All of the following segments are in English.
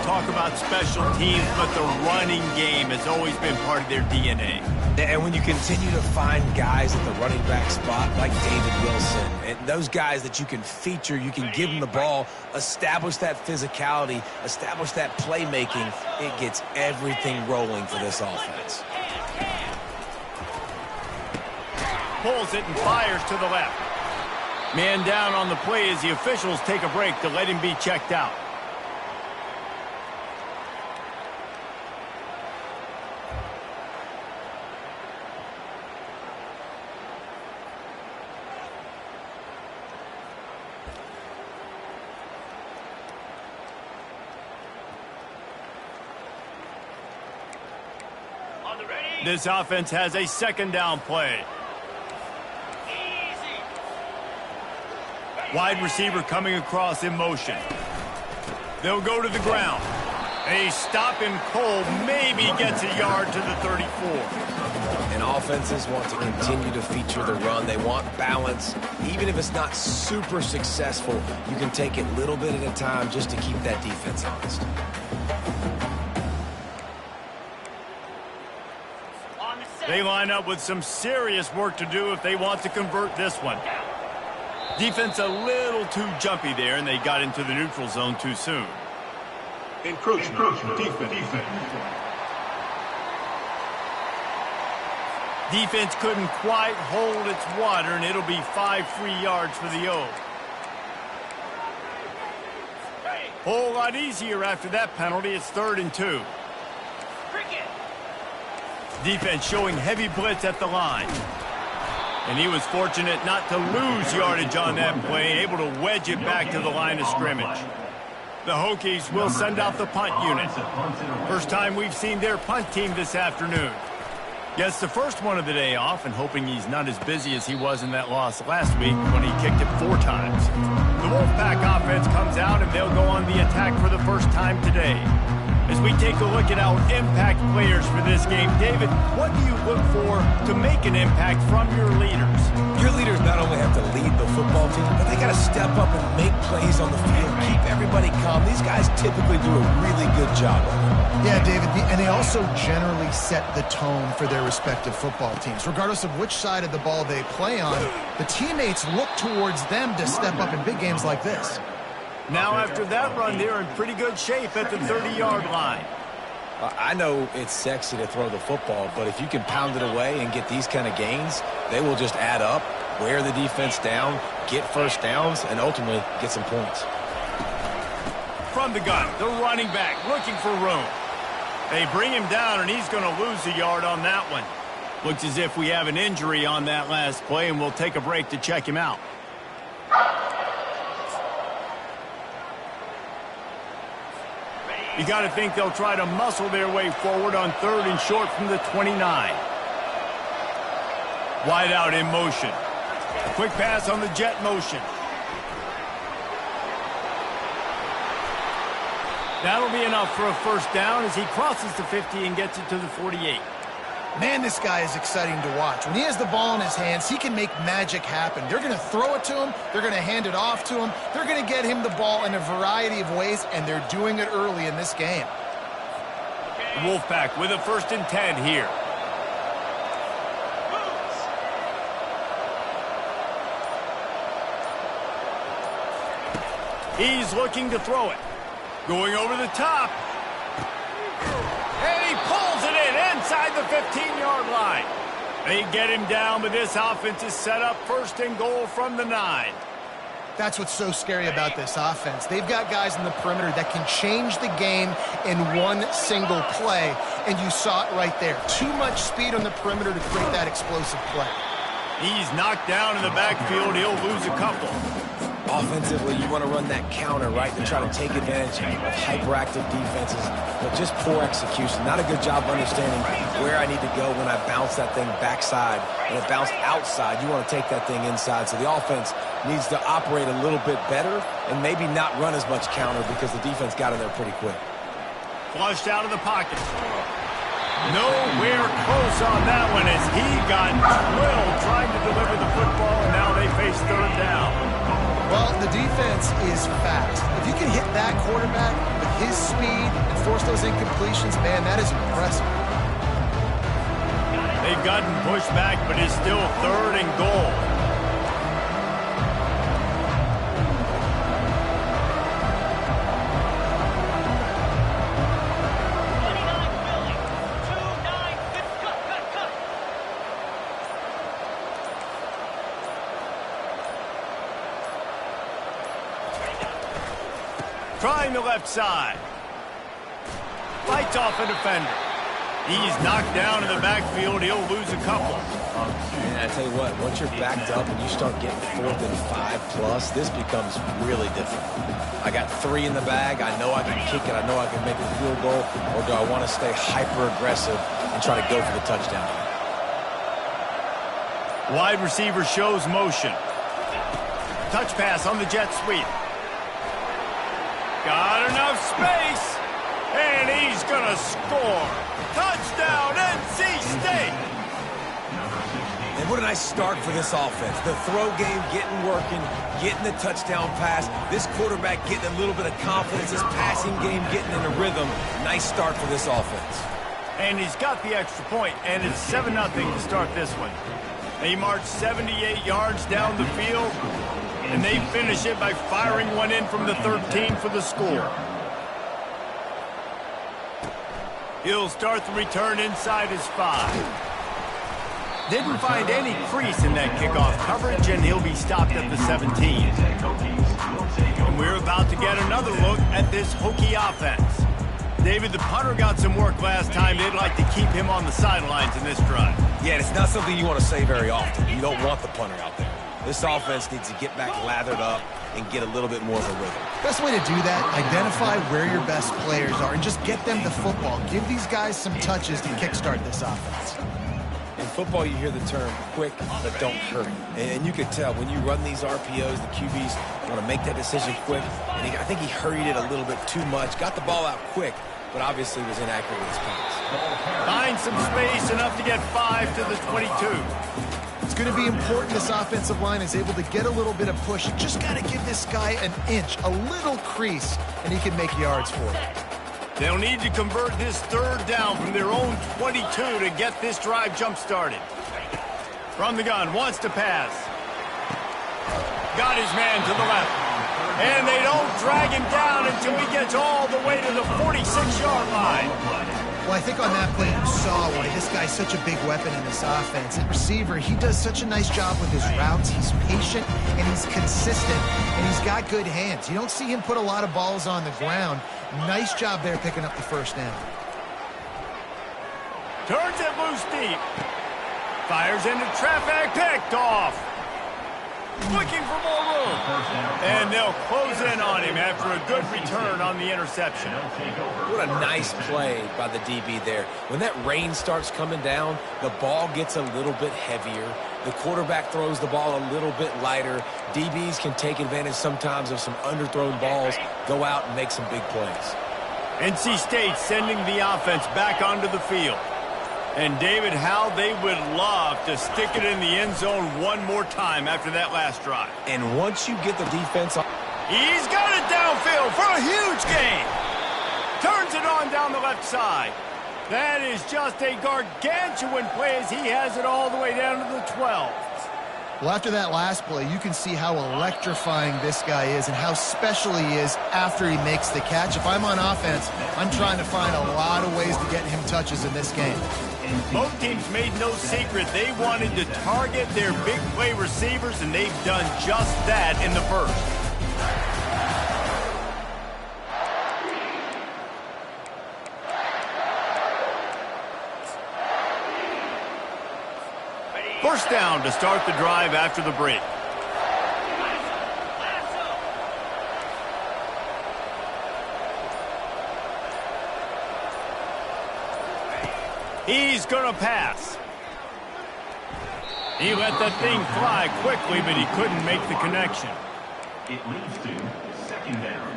talk about special teams, but the running game has always been part of their DNA. And when you continue to find guys at the running back spot like David Wilson, and those guys that you can feature, you can give them the ball, establish that physicality, establish that playmaking, it gets everything rolling for this offense. Pulls it and fires to the left. Man down on the play as the officials take a break to let him be checked out. This offense has a second down play. Wide receiver coming across in motion. They'll go to the ground. They stop him cold, maybe gets a yard to the 34. And offenses want to continue to feature the run. They want balance. Even if it's not super successful, you can take it little bit at a time just to keep that defense honest. They line up with some serious work to do if they want to convert this one. Defense a little too jumpy there, and they got into the neutral zone too soon. Encroachment. Defense. Defense couldn't quite hold its water, and it'll be 5 free yards for the O. Whole lot easier after that penalty. It's 3rd and 2. Defense showing heavy blitz at the line. And he was fortunate not to lose yardage on that play, able to wedge it back to the line of scrimmage. The Hokies will send out the punt unit. First time we've seen their punt team this afternoon. Gets the first one of the day off, and hoping he's not as busy as he was in that loss last week when he kicked it 4 times. The Wolfpack offense comes out, and they'll go on the attack for the first time today. As we take a look at our impact players for this game, David, what do you look for to make an impact from your leaders? Your leaders not only have to lead the football team, but they got to step up and make plays on the field, keep everybody calm. These guys typically do a really good job of it. Yeah, David, and they also generally set the tone for their respective football teams. Regardless of which side of the ball they play on, the teammates look towards them to step up in big games like this. Now after that run, they're in pretty good shape at the 30-yard line. I know it's sexy to throw the football, but if you can pound it away and get these kind of gains, they will just add up, wear the defense down, get first downs, and ultimately get some points. From the gun, the running back looking for room. They bring him down, and he's going to lose a yard on that one. Looks as if we have an injury on that last play, and we'll take a break to check him out. You got to think they'll try to muscle their way forward on 3rd and short from the 29. Wide out in motion. Quick pass on the jet motion. That'll be enough for a first down as he crosses the 50 and gets it to the 48. Man, this guy is exciting to watch. When he has the ball in his hands, he can make magic happen. They're going to throw it to him. They're going to hand it off to him. They're going to get him the ball in a variety of ways, and they're doing it early in this game. Wolfpack with a 1st and 10 here. He's looking to throw it. Going over the top. And he pulls it in inside the 15-yard line. They get him down, but this offense is set up 1st and goal from the 9. That's what's so scary about this offense. They've got guys in the perimeter that can change the game in one single play, and you saw it right there. Too much speed on the perimeter to create that explosive play. He's knocked down in the backfield. He'll lose a couple. Offensively, you want to run that counter, right, to try to take advantage of hyperactive defenses, but just poor execution. Not a good job understanding where I need to go when I bounce that thing backside. When it bounced outside, you want to take that thing inside. So the offense needs to operate a little bit better and maybe not run as much counter because the defense got in there pretty quick. Flushed out of the pocket. Nowhere close on that one as he got drilled trying to deliver the football, and now they face 3rd down. Well, the defense is fast. If you can hit that quarterback, the his speed and force those incompletions, man, that is impressive. They've gotten pushed back, but it's still 3rd and goal. Trying the left side. Fights off a defender. He's knocked down in the backfield. He'll lose a couple. And I tell you what, once you're backed up and you start getting 4th and 5+, this becomes really difficult. I got 3 in the bag. I know I can kick it. I know I can make a field goal. Or do I want to stay hyper-aggressive and try to go for the touchdown? Wide receiver shows motion. Touch pass on the jet sweep. Got enough space, and he's going to score. Touchdown, NC State! And what a nice start for this offense. The throw game getting working, getting the touchdown pass. This quarterback getting a little bit of confidence. This passing game getting in a rhythm. Nice start for this offense. And he's got the extra point, and it's 7-0 to start this one. They march 78 yards down the field, and they finish it by firing one in from the 13 for the score. He'll start the return inside his 5. Didn't find any crease in that kickoff coverage, and he'll be stopped at the 17. And we're about to get another look at this Hokie offense. David, the punter got some work last time. They'd like to keep him on the sidelines in this drive. Yeah, it's not something you want to say very often. You don't want the punter out there. This offense needs to get back lathered up and get a little bit more of a rhythm. Best way to do that, identify where your best players are and just get them the football. Give these guys some touches to kickstart this offense. In football, you hear the term quick, but don't hurry. And you can tell when you run these RPOs, the QBs want to make that decision quick. And I think he hurried it a little bit too much, got the ball out quick, but obviously was inaccurate with his pass. Finds some space, enough to get 5 to the 22. It's going to be important this offensive line is able to get a little bit of push. You just got to give this guy an inch, a little crease, and he can make yards for you. They'll need to convert this 3rd down from their own 22 to get this drive jump-started. From the gun, wants to pass. Got his man to the left. And they don't drag him down until he gets all the way to the 46-yard line. Well, I think on that play you saw why this guy's such a big weapon in this offense. At receiver, he does such a nice job with his routes. He's patient, and he's consistent, and he's got good hands. You don't see him put a lot of balls on the ground. Nice job there picking up the 1st down. Turns it loose deep. Fires into traffic, picked off. Looking for more room. And they'll close in on him after a good return on the interception. What a nice play by the DB there. When that rain starts coming down, the ball gets a little bit heavier. The quarterback throws the ball a little bit lighter. DBs can take advantage sometimes of some underthrown balls, go out and make some big plays. NC State sending the offense back onto the field. And David, how they would love to stick it in the end zone one more time after that last drive. And once you get the defense on... He's got it downfield for a huge gain. Turns it on down the left side. That is just a gargantuan play as he has it all the way down to the 12. Well, after that last play, you can see how electrifying this guy is and how special he is after he makes the catch. If I'm on offense, I'm trying to find a lot of ways to get him touches in this game. Both teams made no secret they wanted to target their big play receivers, and they've done just that in the 1st. First down to start the drive after the break. He's going to pass. He let that thing fly quickly, but he couldn't make the connection. It leads to 2nd down.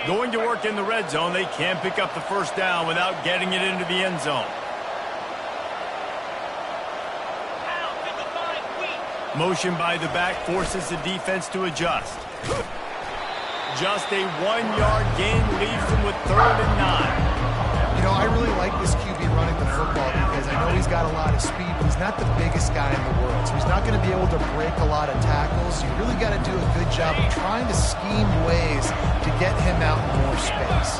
Going to work in the red zone, they can't pick up the 1st down without getting it into the end zone. Motion by the back forces the defense to adjust. Just a 1-yard gain leaves them with 3rd and 9. You know, I really like this QB running the football because I know he's got a lot of speed, but he's not the biggest guy in the world. So he's not going to be able to break a lot of tackles. You really got to do a good job of trying to scheme ways to get him out in more space.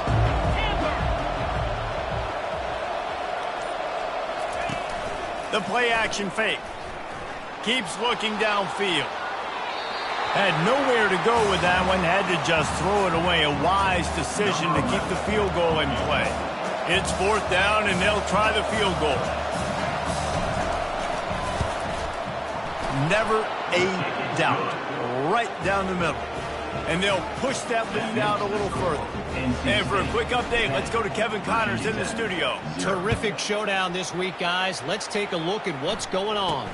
The play action fake. Keeps looking downfield. Had nowhere to go with that one. Had to just throw it away. A wise decision to keep the field goal in play. It's 4th down, and they'll try the field goal. Never a doubt. Right down the middle. And they'll push that lead out a little further. And for a quick update, let's go to Kevin Connors in the studio. Terrific showdown this week, guys. Let's take a look at what's going on.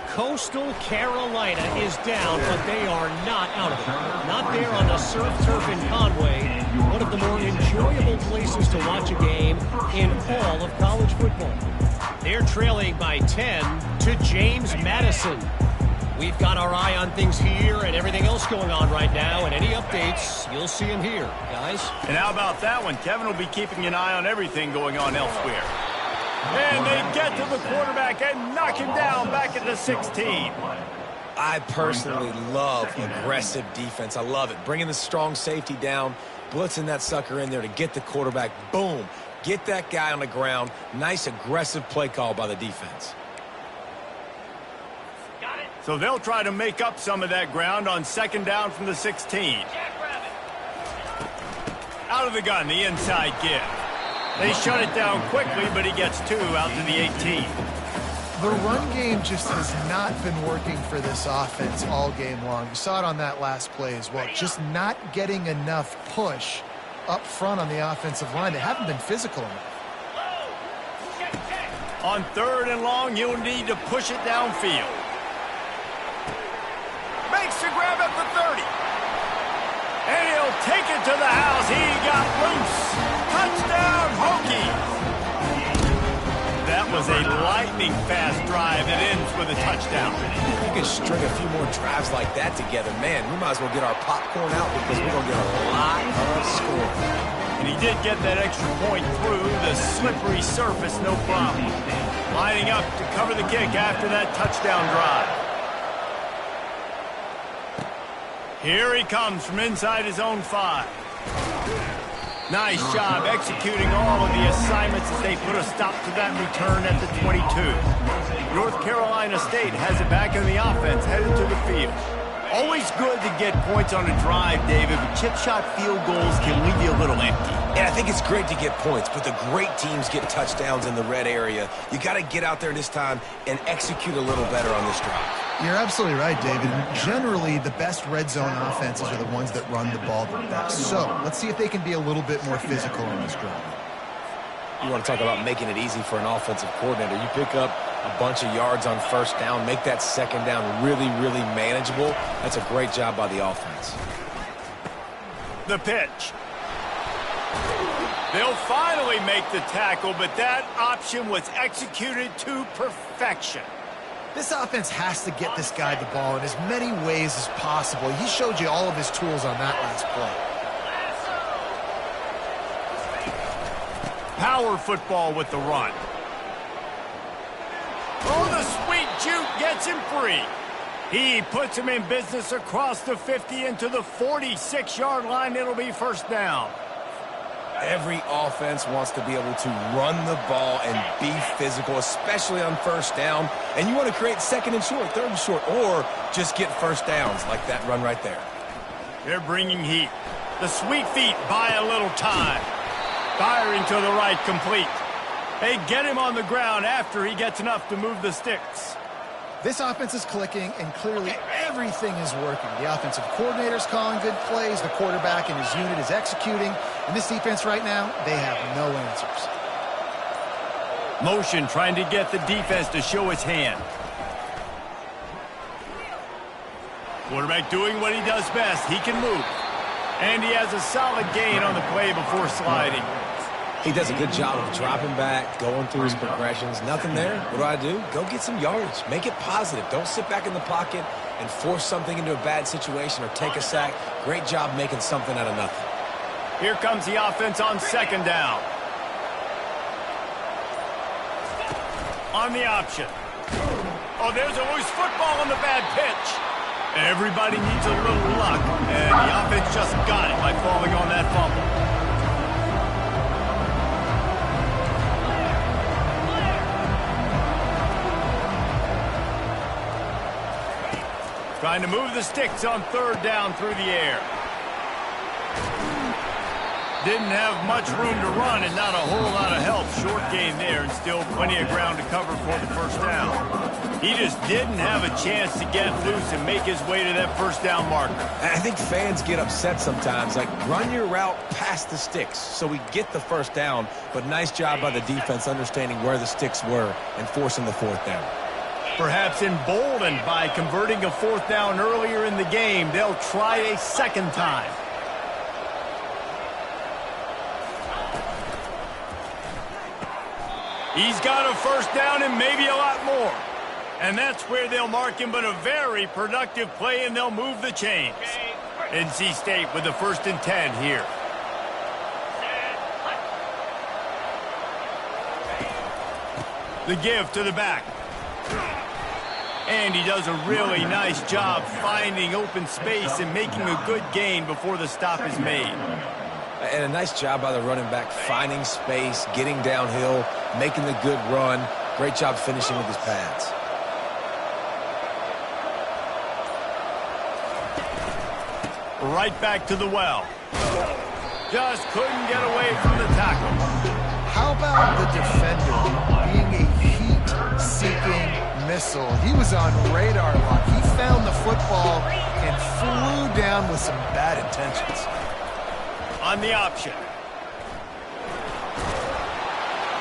Coastal Carolina is down, but they are not out of it. Not there on the surf turf in Conway, one of the more enjoyable places to watch a game in all of college football. They're trailing by 10 to James Madison. We've got our eye on things here and everything else going on right now, and any updates, you'll see them here, guys. And how about that one? Kevin will be keeping an eye on everything going on elsewhere. And they get to the quarterback and knock him down back at the 16. I personally love aggressive defense. I love it. Bringing the strong safety down, blitzing that sucker in there to get the quarterback. Boom. Get that guy on the ground. Nice aggressive play call by the defense. So they'll try to make up some of that ground on 2nd down from the 16. Out of the gun, the inside give. They shut it down quickly, but he gets 2 out to the 18. The run game just has not been working for this offense all game long. You saw it on that last play as well. Just not getting enough push up front on the offensive line. They haven't been physical enough. On 3rd and long, you'll need to push it downfield. Makes the grab at the 30. And he'll take it to the house. He got loose. Touchdown, Hokies. That was a lightning-fast drive that ends with a touchdown. If we could string a few more drives like that together, man, we might as well get our popcorn out because we're going to get a lot of scoring. And he did get that extra point through the slippery surface, no problem. Lining up to cover the kick after that touchdown drive. Here he comes from inside his own 5. Nice job executing all of the assignments as they put a stop to that return at the 22. North Carolina State has it back in the offense, headed to the field. Always good to get points on a drive, David, but chip shot field goals can leave you a little empty. And I think it's great to get points, but the great teams get touchdowns in the red area. You got to get out there this time and execute a little better on this drive. You're absolutely right, David. Generally, the best red zone offenses are the ones that run the ball the best. So let's see if they can be a little bit more physical on this drive. You want to talk about making it easy for an offensive coordinator. You pick up a bunch of yards on 1st down, make that 2nd down really, really manageable. That's a great job by the offense. The pitch. They'll finally make the tackle, but that option was executed to perfection. This offense has to get this guy the ball in as many ways as possible. He showed you all of his tools on that last play. Power football with the run. Oh, the sweet juke gets him free. He puts him in business across the 50 into the 46-yard line. It'll be 1st down. Every offense wants to be able to run the ball and be physical, especially on 1st down. And you want to create 2nd and short, 3rd and short, or just get 1st downs like that run right there. They're bringing heat. The sweet feet buy a little time. Firing to the right, complete. They get him on the ground after he gets enough to move the sticks. This offense is clicking, and clearly everything is working. The offensive coordinator's calling good plays. The quarterback and his unit is executing. And this defense right now, they have no answers. Motion trying to get the defense to show his hand. Quarterback doing what he does best. He can move. And he has a solid gain on the play before sliding. He does a good job of dropping back, going through his progressions. Nothing there. What do? Go get some yardage. Make it positive. Don't sit back in the pocket and force something into a bad situation or take a sack. Great job making something out of nothing. Here comes the offense on second down. On the option. Oh, there's a loose football on the bad pitch. Everybody needs a little luck, and the offense just got it by falling on that fumble. Trying to move the sticks on third down through the air. Didn't have much room to run and not a whole lot of help. Short gain there and still plenty of ground to cover for the first down. He just didn't have a chance to get loose and make his way to that first down marker. I think fans get upset sometimes. Like, run your route past the sticks so we get the first down. But nice job by the defense understanding where the sticks were and forcing the fourth down. Perhaps emboldened by converting a fourth down earlier in the game, they'll try a second time. He's got a first down and maybe a lot more. And that's where they'll mark him, but a very productive play, and they'll move the chains. NC State with the 1st and 10 here. The give to the back. And he does a really nice job finding open space and making a good gain before the stop is made. And a nice job by the running back, finding space, getting downhill, making the good run. Great job finishing with his pads. Right back to the well. Just couldn't get away from the tackle. How about the defender being a heat-seeking missile? He was on radar lock. He found the football and flew down with some bad intentions. On the option.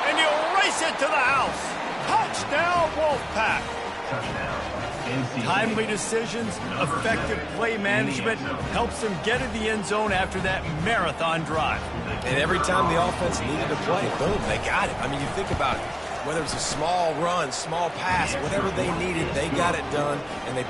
And he'll race it to the house. Touchdown, Wolfpack. Timely decisions, effective play management helps them get in the end zone after that marathon drive. And every time the offense needed to play, boom, they got it. I mean, you think about it. Whether it's a small run, small pass, whatever they needed, they got it done, and they...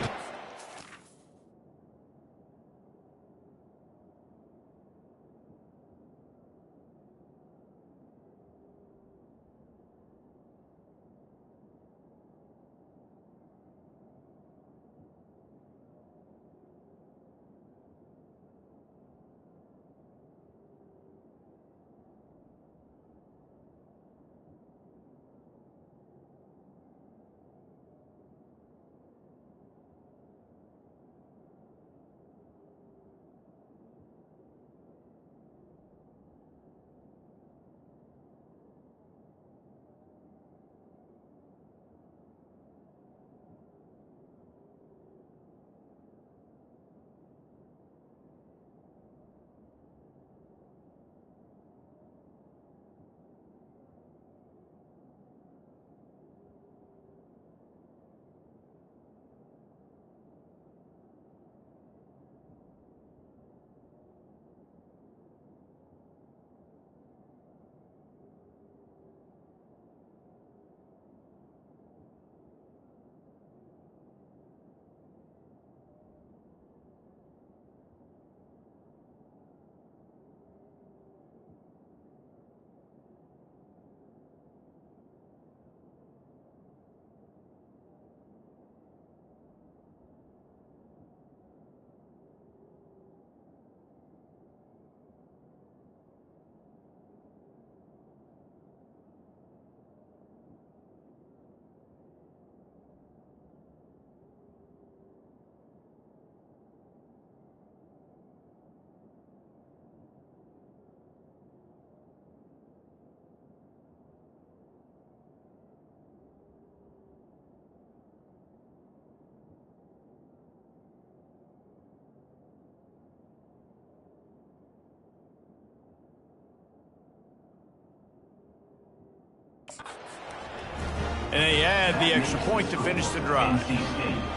And they add the extra point to finish the drive.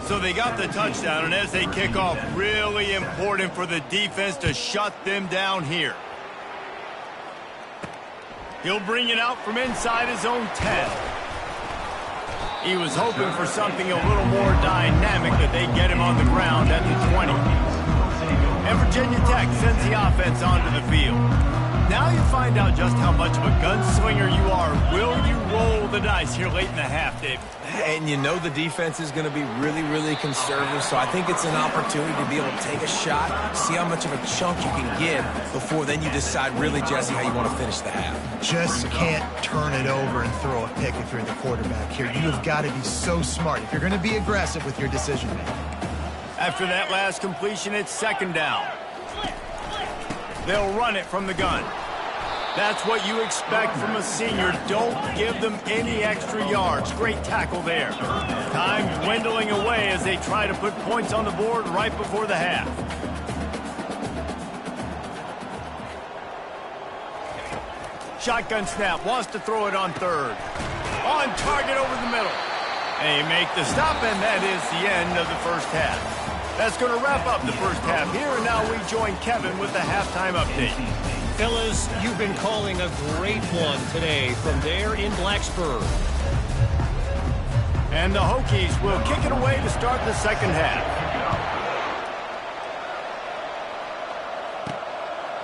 So they got the touchdown, and as they kick off, really important for the defense to shut them down here. He'll bring it out from inside his own 10. He was hoping for something a little more dynamic, that they get him on the ground at the 20. And Virginia Tech sends the offense onto the field. Now you find out just how much of a gunslinger you are. Will you roll the dice here late in the half, Dave? And you know the defense is going to be really, really conservative, so I think it's an opportunity to be able to take a shot, see how much of a chunk you can get before then you decide really, Jesse, how you want to finish the half. Just can't turn it over and throw a pick if you're the quarterback here. You have got to be so smart if you're going to be aggressive with your decision making. After that last completion, it's second down. They'll run it from the gun. That's what you expect from a senior. Don't give them any extra yards. Great tackle there. Time dwindling away as they try to put points on the board right before the half. Shotgun snap, wants to throw it on third. On target over the middle. They make the stop, and that is the end of the first half. That's going to wrap up the first half here, and now we join Kevin with the halftime update. Fellas, you've been calling a great one today from there in Blacksburg. And the Hokies will kick it away to start the second half.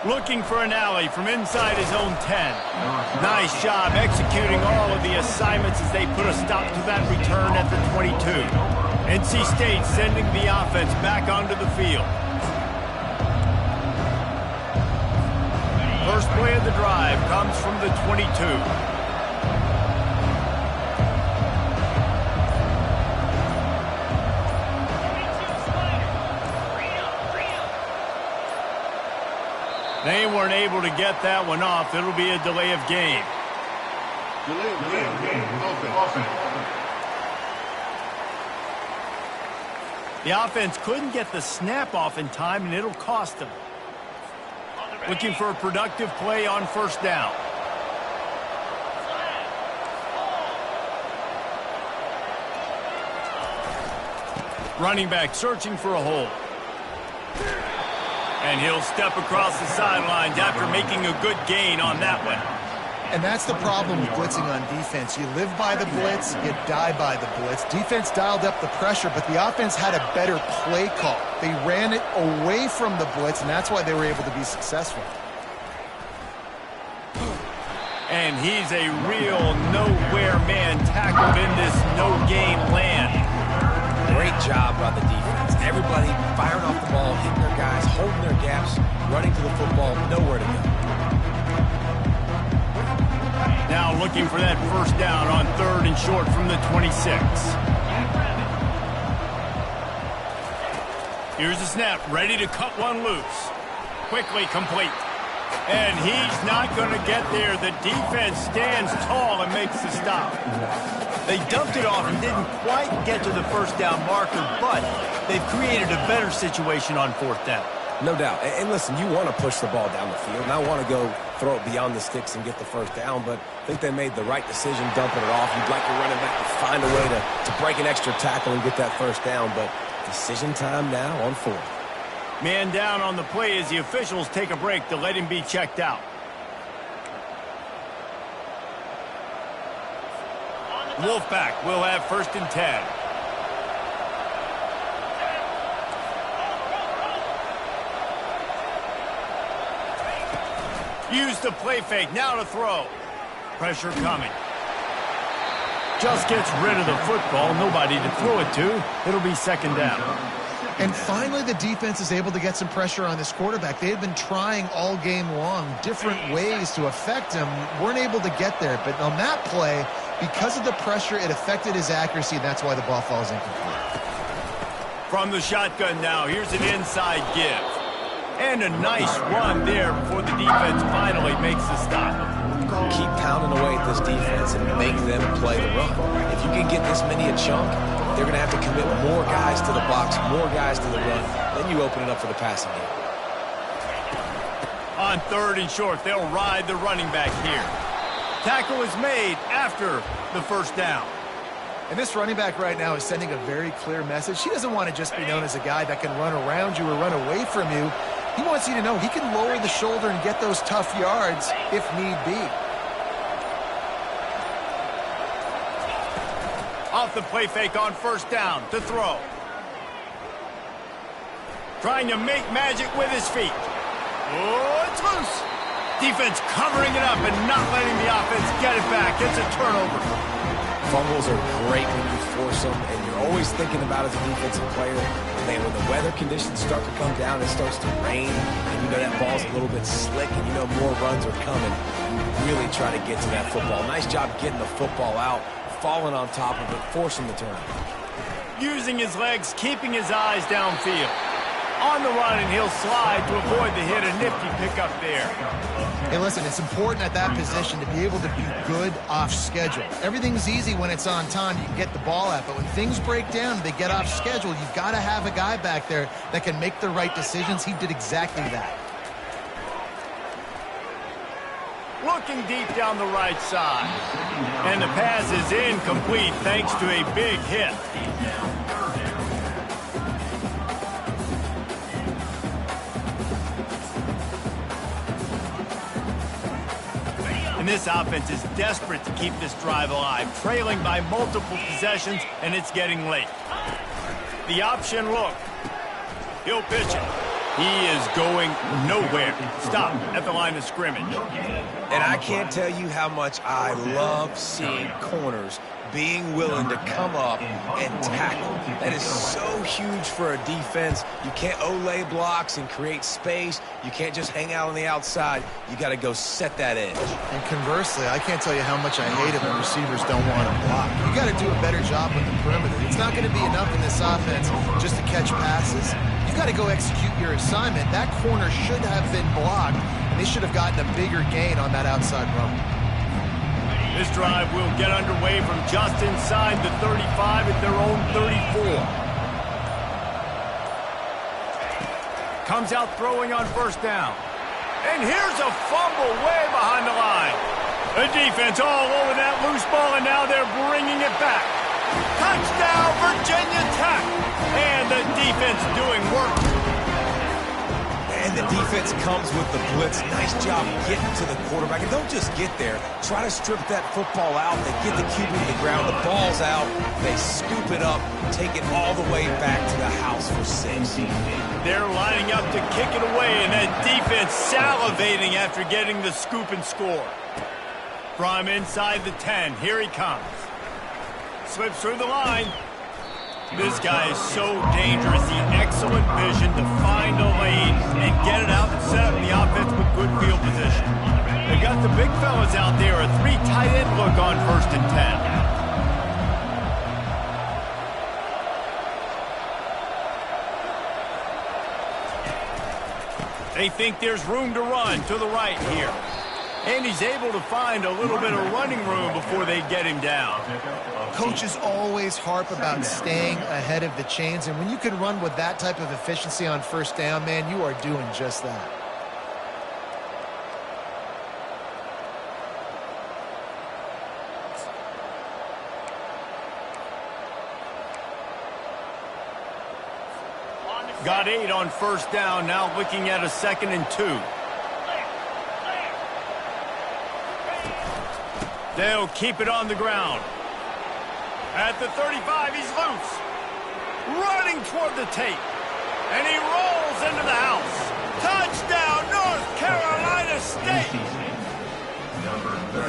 Looking for an alley from inside his own 10. Nice job executing all of the assignments as they put a stop to that return at the 22. NC State sending the offense back onto the field. First play of the drive comes from the 22. They weren't able to get that one off. It'll be a delay of game. The offense couldn't get the snap off in time, and it'll cost them. Looking for a productive play on first down. Running back searching for a hole. And he'll step across the sidelines after making a good gain on that one. And that's the problem with blitzing on defense. You live by the blitz, you die by the blitz. Defense dialed up the pressure, but the offense had a better play call. They ran it away from the blitz, and that's why they were able to be successful. And he's a real nowhere man tackled in this no-gain land. Great job by the defense. Everybody firing off the ball, hitting their guys, holding their gaps, running to the football, nowhere to go. Now looking for that first down on third and short from the 26. Here's the snap, ready to cut one loose. Quickly complete. And he's not going to get there. The defense stands tall and makes the stop. They dumped it off and didn't quite get to the first down marker, but they've created a better situation on fourth down. No doubt. And listen, you want to push the ball down the field, and I want to go throw it beyond the sticks and get the first down, but I think they made the right decision dumping it off. You'd like your running back to find a way to break an extra tackle and get that first down, but decision time now on fourth. Man down on the play as the officials take a break to let him be checked out. Wolfpack will have first and 10. Use the play fake, now to throw. Pressure coming. Just gets rid of the football, nobody to throw it to. It'll be second down. And finally, the defense is able to get some pressure on this quarterback. They had been trying all game long different ways to affect him. Weren't able to get there. But on that play, because of the pressure, it affected his accuracy, and that's why the ball falls incomplete. From the shotgun now, here's an inside give. And a nice run there before the defense finally makes the stop. Keep pounding away at this defense and make them play the run. If you can get this many a chunk, they're going to have to commit more guys to the box, more guys to the run. Then you open it up for the passing game. On third and short, they'll ride the running back here. Tackle is made after the first down. And this running back right now is sending a very clear message. He doesn't want to just be known as a guy that can run around you or run away from you. He wants you to know he can lower the shoulder and get those tough yards if need be. Off the play fake on first down to throw. Trying to make magic with his feet. Oh, it's loose. Defense covering it up and not letting the offense get it back. It's a turnover. Fumbles are great when you force them, and you're always thinking about as a defensive player, man, when the weather conditions start to come down, it starts to rain, and you know that ball's a little bit slick, and you know more runs are coming. You really try to get to that football. Nice job getting the football out, falling on top of it, forcing the turnover. Using his legs, keeping his eyes downfield. On the run, and he'll slide to avoid the hit. A nifty pickup there. Hey, listen, it's important at that position to be able to be good off schedule. Everything's easy when it's on time. You can get the ball out, but when things break down, they get off schedule. You've got to have a guy back there that can make the right decisions. He did exactly that. Looking deep down the right side. And the pass is incomplete thanks to a big hit. And this offense is desperate to keep this drive alive, trailing by multiple possessions, and it's getting late. The option look. He'll pitch it. He is going nowhere. Stop at the line of scrimmage. And I can't tell you how much I love seeing corners being willing to come up and tackle. That is so huge for a defense. You can't olay blocks and create space. You can't just hang out on the outside. You got to go set that edge. And conversely, I can't tell you how much I hate it when receivers don't want to block. You got to do a better job with the perimeter. It's not going to be enough in this offense just to catch passes. You got to go execute your assignment. That corner should have been blocked, and they should have gotten a bigger gain on that outside run. This drive will get underway from just inside the 35 at their own 34. Comes out throwing on first down. And here's a fumble way behind the line. The defense all over that loose ball, and now they're bringing it back. Touchdown, Virginia Tech. And the defense doing work. And the defense comes with the blitz. Nice job getting to the quarterback. And don't just get there. Try to strip that football out. They get the QB to the ground. The ball's out. They scoop it up, take it all the way back to the house for 6. They're lining up to kick it away, and that defense salivating after getting the scoop and score. From inside the 10, here he comes. Slips through the line. This guy is so dangerous. The excellent vision to find a lane and get it out and set up the offense with good field position. They've got the big fellas out there. A 3 tight end look on 1st and 10. They think there's room to run to the right here. And he's able to find a little bit of running room before they get him down. Coaches always harp about staying ahead of the chains, and when you can run with that type of efficiency on first down, man, you are doing just that. Got 8 on first down, now looking at a 2nd and 2. They'll keep it on the ground. At the 35, he's loose. Running toward the tape. And he rolls into the house. Touchdown, North Carolina State.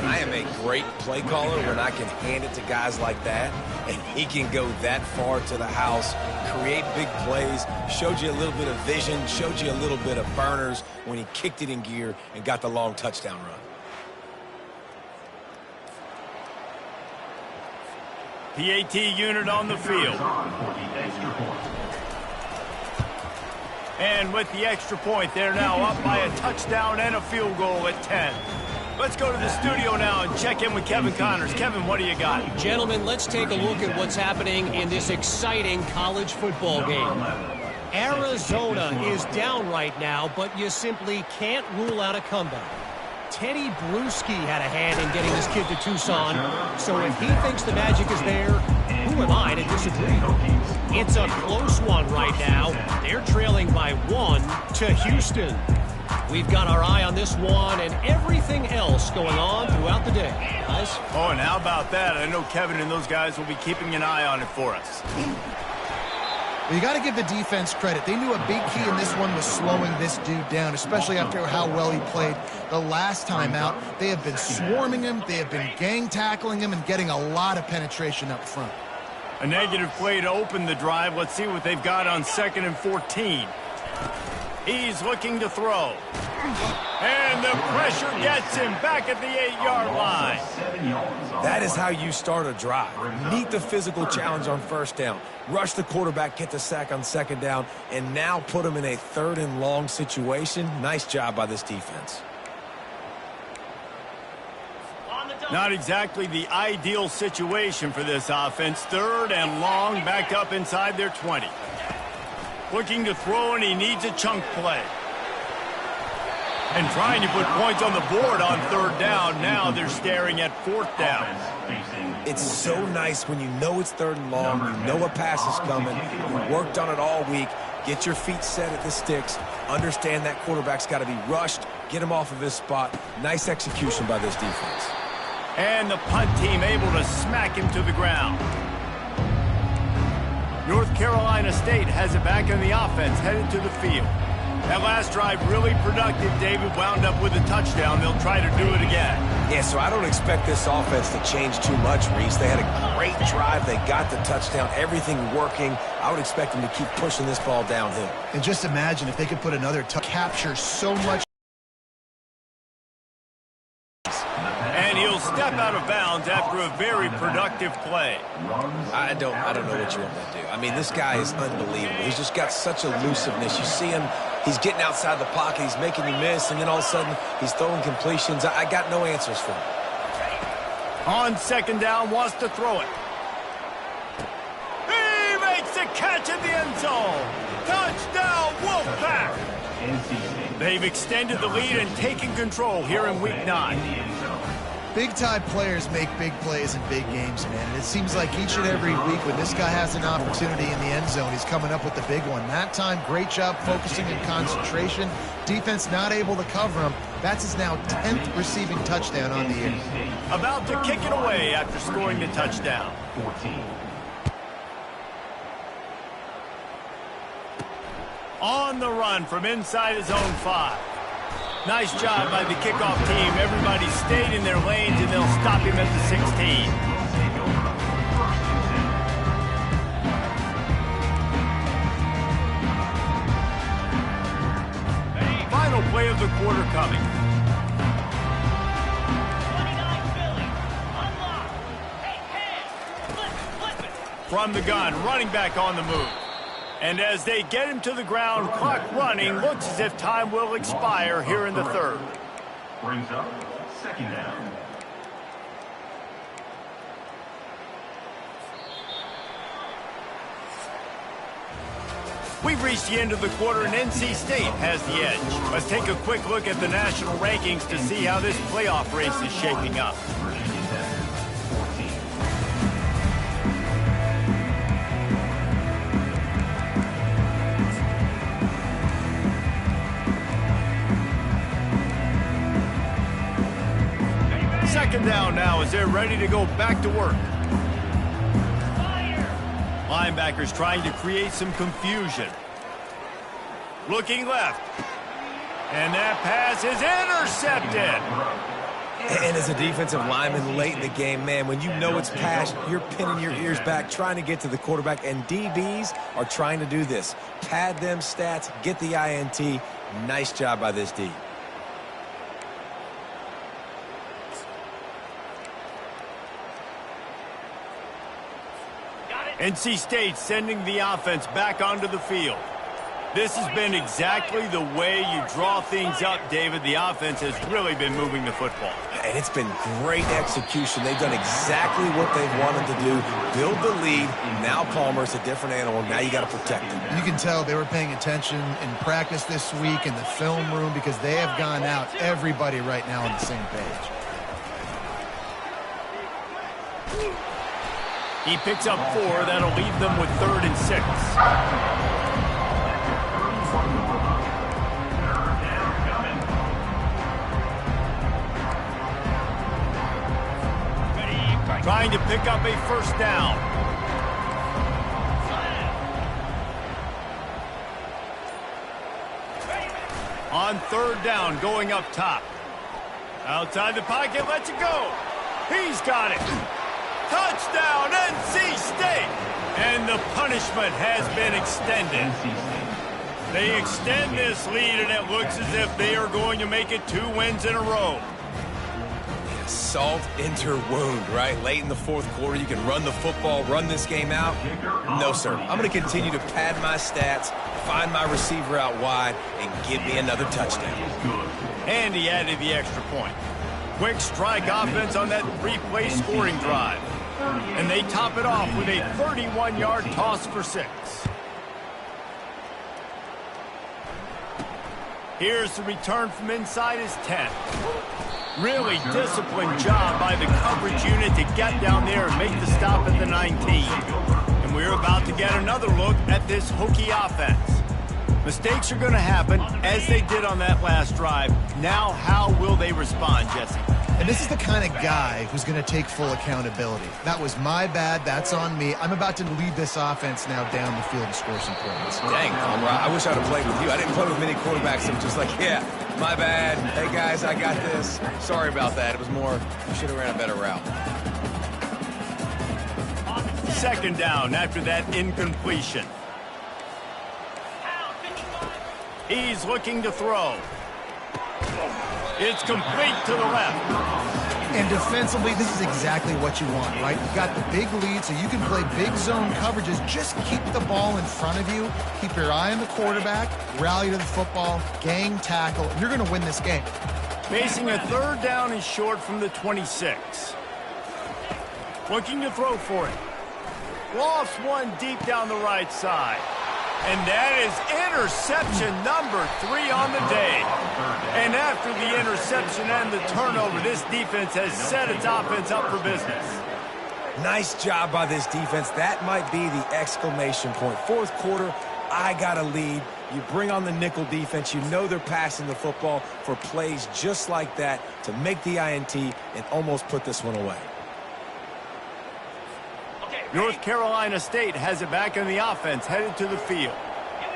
I am a great play caller when I can hand it to guys like that, and he can go that far to the house, create big plays, showed you a little bit of vision, showed you a little bit of burners when he kicked it in gear and got the long touchdown run. PAT unit on the field. And with the extra point, they're now up by a touchdown and a field goal at 10. Let's go to the studio now and check in with Kevin Connors. Kevin, what do you got? Gentlemen, let's take a look at what's happening in this exciting college football game. Arizona is down right now, but you simply can't rule out a comeback. Teddy Bruschi had a hand in getting this kid to Tucson, so if he thinks the magic is there, who am I to disagree? It's a close one right now. They're trailing by 1 to Houston. We've got our eye on this one and everything else going on throughout the day. Guys? Oh, and how about that? I know Kevin and those guys will be keeping an eye on it for us. Well, you got to give the defense credit. They knew a big key in this one was slowing this dude down, especially after how well he played the last time out. They have been swarming him, they have been gang tackling him, and getting a lot of penetration up front. A negative play to open the drive. Let's see what they've got on 2nd and 14. He's looking to throw. And the pressure gets him back at the 8-yard line. That is how you start a drive. Meet the physical challenge on 1st down. Rush the quarterback, get the sack on 2nd down, and now put him in a 3rd and long situation. Nice job by this defense. Not exactly the ideal situation for this offense. 3rd and long, back up inside their 20. Looking to throw, and he needs a chunk play. And trying to put points on the board on 3rd down. Now they're staring at 4th down. It's so nice when you know it's 3rd and long, you know a pass is coming, you worked on it all week, get your feet set at the sticks, understand that quarterback's got to be rushed, get him off of his spot. Nice execution by this defense. And the punt team able to smack him to the ground. North Carolina State has it back in the offense, headed to the field. That last drive really productive. David wound up with a touchdown. They'll try to do it again. Yeah, so I don't expect this offense to change too much, Reese. They had a great drive. They got the touchdown. Everything working. I would expect them to keep pushing this ball downhill. And just imagine if they could put another capture so much. And he'll step out of bounds after a very productive play. I don't know what you want me to do. I mean, this guy is unbelievable. He's just got such elusiveness. You see him, he's getting outside the pocket, he's making you miss, and then all of a sudden, he's throwing completions. I got no answers for him. On 2nd down, wants to throw it. He makes a catch in the end zone. Touchdown, Wolfpack! They've extended the lead and taken control here in Week 9. Big-time players make big plays in big games, man. And it seems like each and every week when this guy has an opportunity in the end zone, he's coming up with the big one. That time, great job focusing and concentration. Defense not able to cover him. That's his now 10th receiving touchdown on the year. About to kick it away after scoring the touchdown. 14. On the run from inside his own 5. Nice job by the kickoff team. Everybody stayed in their lanes, and they'll stop him at the 16. Final play of the quarter coming. From the gun, running back on the move. And as they get him to the ground, clock running, looks as if time will expire here in the 3rd. Brings up 2nd down. We've reached the end of the quarter, and NC State has the edge. Let's take a quick look at the national rankings to see how this playoff race is shaping up. Second down now as they're ready to go back to work. Linebackers trying to create some confusion. Looking left. And that pass is intercepted. And as a defensive lineman late in the game, man, when you know it's pass, you're pinning your ears back, trying to get to the quarterback, and DBs are trying to do this. Pad them stats, get the INT. Nice job by this D. NC State sending the offense back onto the field. This has been exactly the way you draw things up, David. The offense has really been moving the football. And it's been great execution. They've done exactly what they've wanted to do. Build the lead. Now Palmer's a different animal. Now you got to protect him. You can tell they were paying attention in practice this week in the film room because they have gone out, everybody right now on the same page. He picks up 4. That'll leave them with 3rd and 6. trying to pick up a first down. On third down, going up top. Outside the pocket, lets it go. He's got it. Touchdown, NC State. And the punishment has been extended. They extend this lead, and it looks as if they are going to make it 2 wins in a row. Salt into wound, right? Late in the fourth quarter, you can run the football, run this game out. No, sir. I'm going to continue to pad my stats, find my receiver out wide, and give me another touchdown. And he added the extra point. Quick strike offense on that 3-play scoring drive. And they top it off with a 31-yard toss for 6. Here's the return from inside his 10. Really disciplined job by the coverage unit to get down there and make the stop at the 19. And we're about to get another look at this Hokie offense. Mistakes are going to happen, as they did on that last drive. Now, how will they respond, Jesse? And this is the kind of guy who's going to take full accountability. That was my bad. That's on me. I'm about to lead this offense now down the field and score some points. Dang, Conrad, I wish I'd have played with you. I didn't play with many quarterbacks that were just like, yeah, my bad. Hey, guys, I got this. Sorry about that. It was more, you should have ran a better route. Second down after that incompletion. He's looking to throw. It's complete to the left. And defensively, this is exactly what you want, right? You've got the big lead, so you can play big zone coverages. Just keep the ball in front of you. Keep your eye on the quarterback. Rally to the football. Gang tackle. You're going to win this game. Facing a third down and short from the 26. Looking to throw for it. Lofts one deep down the right side. And that is interception number 3 on the day. And after the interception and the turnover, this defense has set its offense up for business. Nice job by this defense. That might be the exclamation point. Fourth quarter, I got a lead. You bring on the nickel defense. You know they're passing the football for plays just like that to make the INT and almost put this one away. North Carolina State has it back in the offense, headed to the field.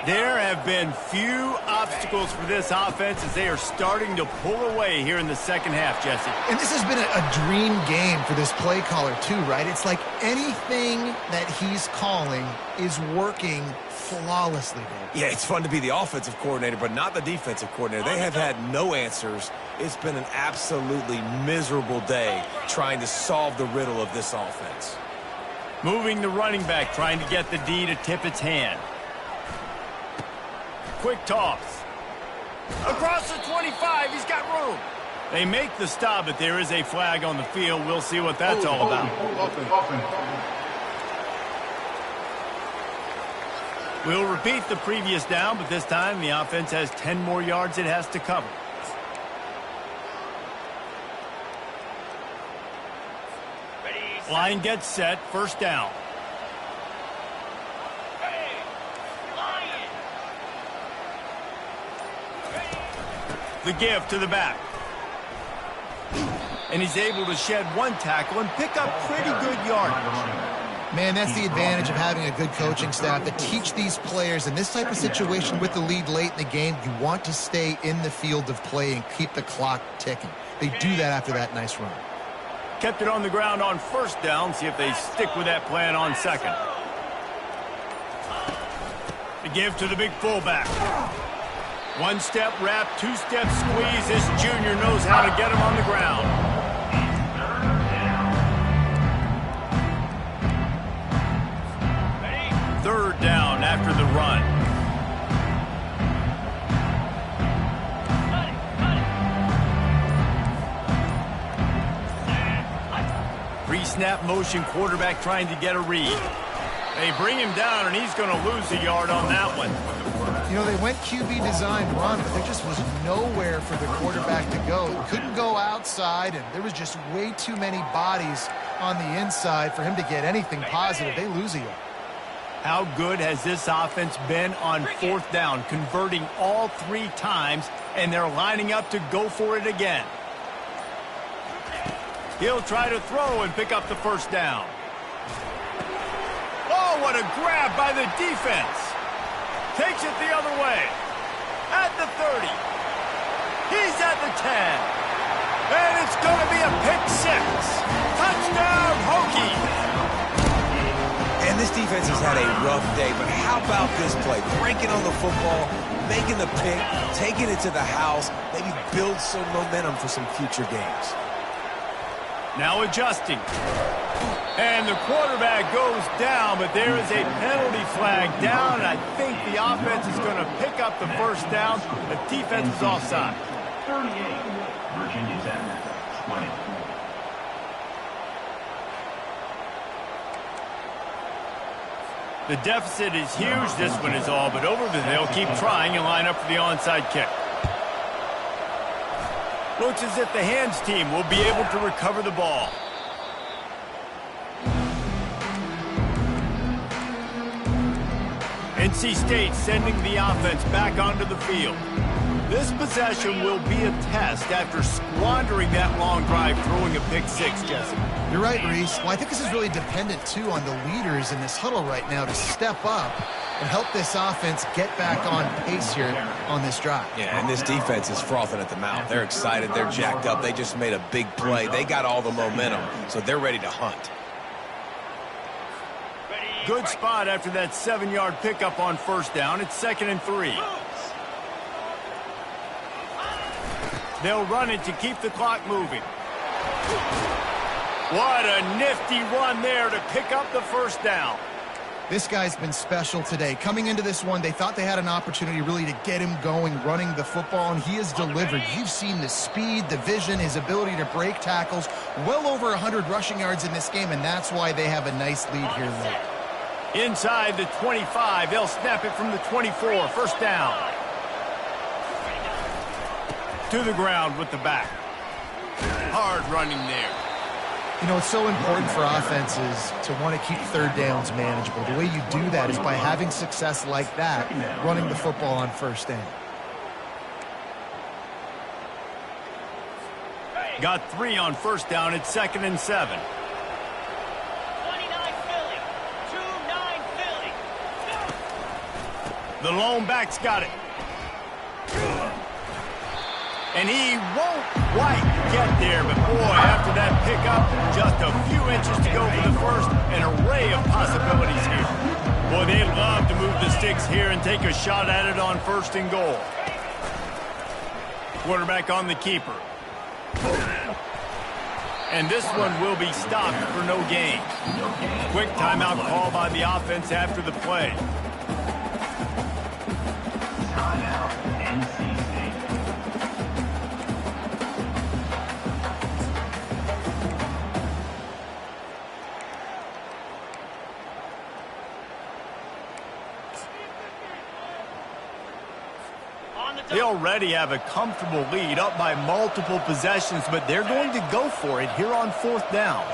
There have been few obstacles for this offense as they are starting to pull away here in the second half, Jesse. And this has been a dream game for this play caller too, right? It's like anything that he's calling is working flawlessly, Dave. Yeah, it's fun to be the offensive coordinator, but not the defensive coordinator. They have had no answers. It's been an absolutely miserable day trying to solve the riddle of this offense. Moving the running back, trying to get the D to tip its hand. Quick toss. Across the 25, he's got room. They make the stop, but there is a flag on the field. We'll see what that's all about. We'll repeat the previous down, but this time the offense has 10 more yards it has to cover. Line gets set, first down. The give to the back. And he's able to shed one tackle and pick up pretty good yardage. Man, that's the advantage of having a good coaching staff to teach these players in this type of situation with the lead late in the game. You want to stay in the field of play and keep the clock ticking. They do that after that nice run. Kept it on the ground on first down. See if they stick with that plan on second. The give to the big fullback. One-step wrap, two-step squeeze. This junior knows how to get him on the ground. Third down after the run. Pre-snap motion, quarterback trying to get a read. They bring him down, and he's going to lose a yard on that one. You know, they went QB design run, but there just was nowhere for the quarterback to go. Couldn't go outside, and there was just way too many bodies on the inside for him to get anything positive. They lose a yard. How good has this offense been on fourth down, converting all 3 times, and they're lining up to go for it again. He'll try to throw and pick up the first down. Oh, what a grab by the defense. Takes it the other way. At the 30. He's at the 10. And it's going to be a pick six. Touchdown, Hokies. And this defense has had a rough day, but how about this play? Breaking on the football, making the pick, taking it to the house, maybe build some momentum for some future games. Now adjusting. And the quarterback goes down, but there is a penalty flag down, and I think the offense is going to pick up the first down. The defense is offside. 38, Virginia Tech, 20. The deficit is huge. This one is all but over, but they'll keep trying and line up for the onside kick. Looks as if the hands team will be able to recover the ball. NC State sending the offense back onto the field. This possession will be a test after squandering that long drive, throwing a pick six, Jesse. You're right, Reese. Well, I think this is really dependent, too, on the leaders in this huddle right now to step up and help this offense get back on pace here on this drive. Yeah, and this defense is frothing at the mouth. They're excited. They're jacked up. They just made a big play. They got all the momentum, so they're ready to hunt. Good spot after that 7-yard pickup on first down. It's 2nd and 3. They'll run it to keep the clock moving. What a nifty run there to pick up the first down. This guy's been special today. Coming into this one, they thought they had an opportunity really to get him going, running the football, and he has delivered. You've seen the speed, the vision, his ability to break tackles. Well over 100 rushing yards in this game, and that's why they have a nice lead here late. Inside the 25, they'll snap it from the 24. First down. To the ground with the back. Hard running there. You know, it's so important for offenses to want to keep third downs manageable. The way you do that is by having success like that, running the football on first down. Got 3 on first down. It's 2nd and 7. 29 Philly. 2-9 Philly. The lone back's got it. And he won't quite get there, but boy, after that pickup, just a few inches to go for the first, an array of possibilities here. Boy, they love to move the sticks here and take a shot at it on 1st and goal. Quarterback on the keeper. And this one will be stopped for no gain. Quick timeout call by the offense after the play. Timeout, NC State. They already have a comfortable lead, up by multiple possessions, but they're going to go for it here on 4th down.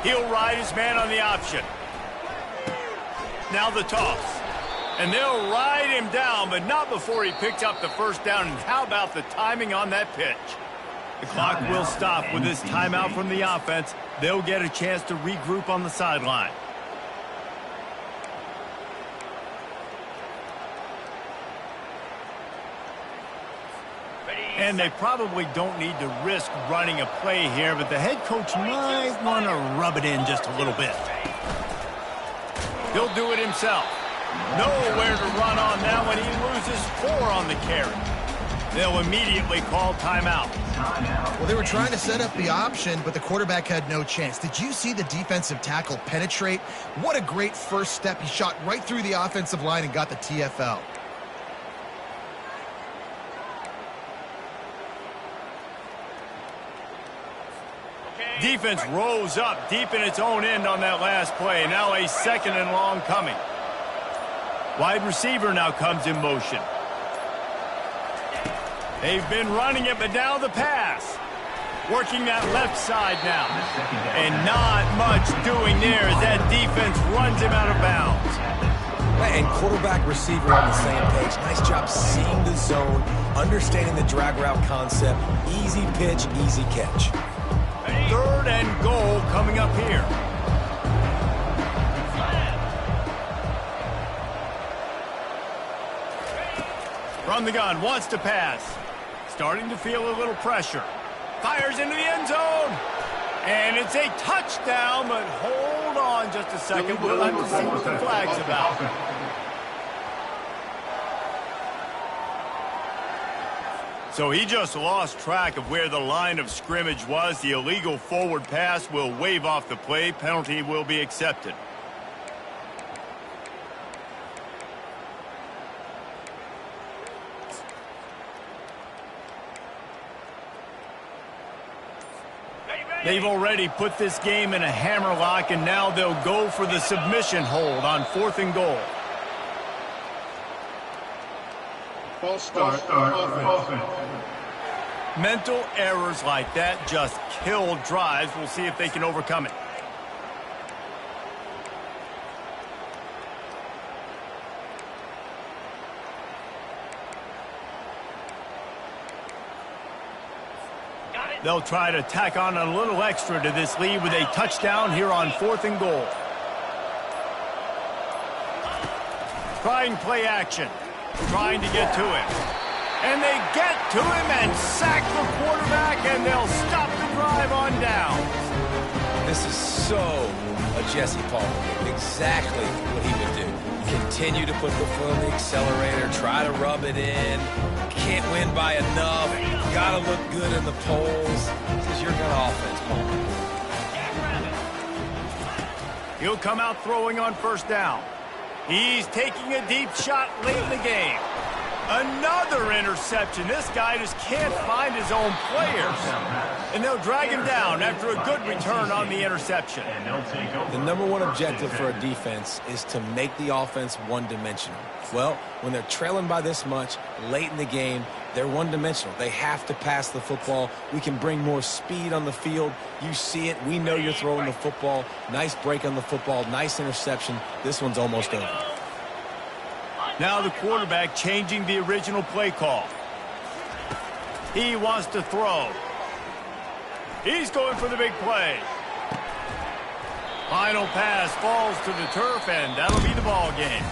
He'll ride his man on the option. Now the toss. And they'll ride him down, but not before he picks up the first down. And how about the timing on that pitch? The clock will stop with this timeout from the offense. They'll get a chance to regroup on the sideline. And they probably don't need to risk running a play here, but the head coach might want to rub it in just a little bit. He'll do it himself. Nowhere to run on that one. He loses 4 on the carry. They'll immediately call timeout. Well, they were trying to set up the option, but the quarterback had no chance. Did you see the defensive tackle penetrate? What a great first step. He shot right through the offensive line and got the TFL. Defense rose up deep in its own end on that last play. Now a 2nd and long coming. Wide receiver now comes in motion. They've been running it, but now the pass. Working that left side now. And not much doing there as that defense runs him out of bounds. And quarterback, receiver on the same page. Nice job seeing the zone, understanding the drag route concept. Easy pitch, easy catch. 3rd and goal coming up here. From the gun, wants to pass. Starting to feel a little pressure. Fires into the end zone. And it's a touchdown, but hold on just a second. We'll have to see what the flag's about. So he just lost track of where the line of scrimmage was. The illegal forward pass will wave off the play. Penalty will be accepted. They've already put this game in a hammerlock, and now they'll go for the submission hold on 4th and goal. False start. Offense. Mental errors like that just kill drives. We'll see if they can overcome it. They'll try to tack on a little extra to this lead with a touchdown here on 4th and goal. Trying play action. Trying to get to him. And they get to him and sack the quarterback, and they'll stop the drive on down. This is so a Jesse Palmer. Exactly what he would do. Continue to put the foot on the accelerator, try to rub it in. Can't win by enough. Gotta look good in the polls. This is your kind of offense, Palmer. He'll come out throwing on 1st down. He's taking a deep shot late in the game. Another interception. This guy just can't find his own players. And they'll drag him down after a good return on the interception. The #1 objective for a defense is to make the offense one-dimensional. Well, when they're trailing by this much late in the game, they're one-dimensional. They have to pass the football. We can bring more speed on the field. You see it. We know you're throwing the football. Nice break on the football. Nice interception. This one's almost over. Now the quarterback changing the original play call. He wants to throw. He's going for the big play. Final pass falls to the turf, and that'll be the ball game.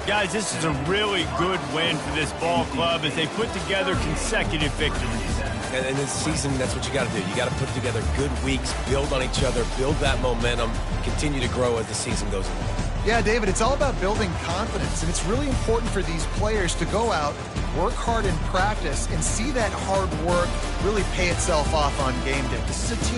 Guys, this is a really good win for this ball club as they put together consecutive victories. And in this season, that's what you got to do. You got to put together good weeks, build on each other, build that momentum, continue to grow as the season goes on. Yeah, David, it's all about building confidence, and it's really important for these players to go out, work hard in practice, and see that hard work really pay itself off on game day. This is a team